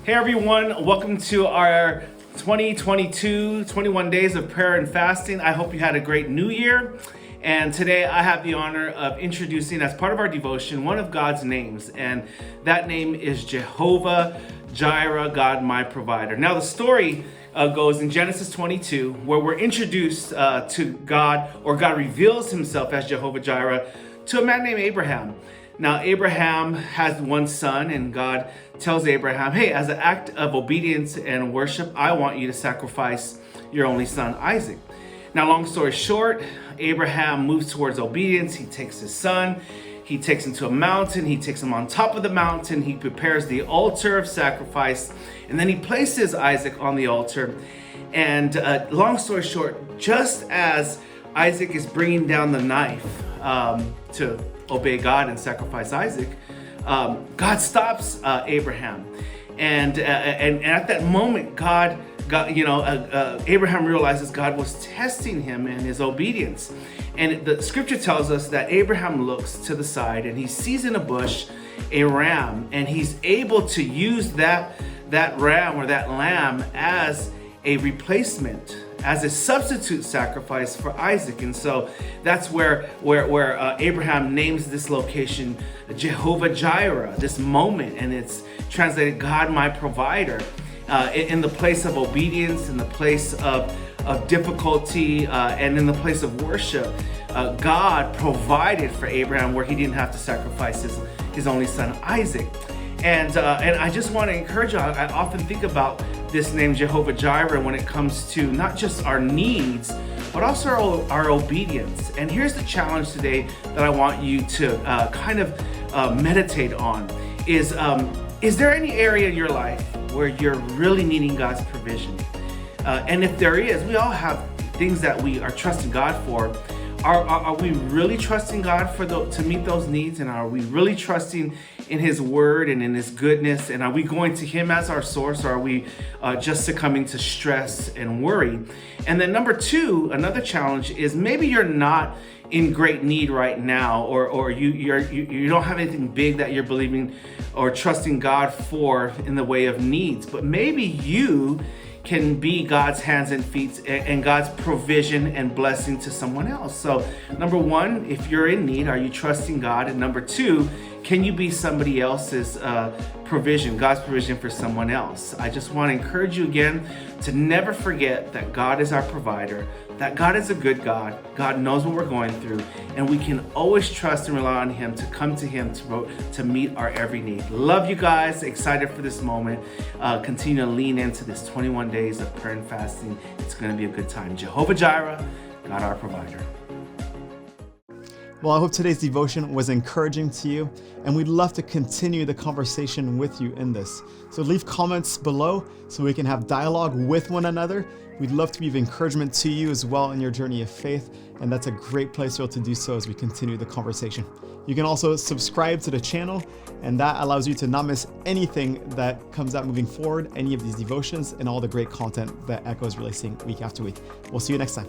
Hey everyone, welcome to our 2022 21 days of prayer and fasting. I hope you had a great new year. And today I have the honor of introducing, as part of our devotion, one of God's names. And that name is Jehovah Jireh, God my provider. Now the story goes in Genesis 22, where we're introduced to God, or God reveals himself as Jehovah Jireh to a man named Abraham. Now Abraham has one son, and God tells Abraham, hey, as an act of obedience and worship, I want you to sacrifice your only son, Isaac. Now, long story short, Abraham moves towards obedience. He takes his son, he takes him to a mountain, he takes him on top of the mountain, he prepares the altar of sacrifice, and then he places Isaac on the altar. And long story short, just as Isaac is bringing down the knife to obey God and sacrifice Isaac, God stops Abraham, and at that moment, Abraham realizes God was testing him in his obedience. And the scripture tells us that Abraham looks to the side and he sees in a bush a ram, and he's able to use that ram or that lamb as a replacement, as a substitute sacrifice for Isaac. And so that's where Abraham names this location Jehovah Jireh, this moment, and it's translated God my provider. In the place of obedience, in the place of difficulty, and in the place of worship, God provided for Abraham where he didn't have to sacrifice his only son Isaac. And I just want to encourage you. I often think about this name Jehovah Jireh when it comes to not just our needs, but also our obedience. And here's the challenge today that I want you to kind of meditate on is there any area in your life where you're really needing God's provision? And if there is, we all have things that we are trusting God for. Are we really trusting God to meet those needs? And are we really trusting in his word and in his goodness? And are we going to him as our source, or are we just succumbing to stress and worry? And then number two, another challenge is maybe you're not in great need right now, or you don't have anything big that you're believing or trusting God for in the way of needs, but maybe you can be God's hands and feet and God's provision and blessing to someone else. So number one, if you're in need, are you trusting God? And number two, can you be somebody else's provision, God's provision for someone else? I just want to encourage you again to never forget that God is our provider, that God is a good God. God knows what we're going through, and we can always trust and rely on him to come to him to meet our every need. Love you guys. Excited for this moment. Continue to lean into this 21 days of prayer and fasting. It's going to be a good time. Jehovah Jireh, God our provider. Well, I hope today's devotion was encouraging to you, and we'd love to continue the conversation with you in this. So leave comments below so we can have dialogue with one another. We'd love to be of encouragement to you as well in your journey of faith, and that's a great place to be able to do so as we continue the conversation. You can also subscribe to the channel, and that allows you to not miss anything that comes out moving forward, any of these devotions, and all the great content that Echo is releasing week after week. We'll see you next time.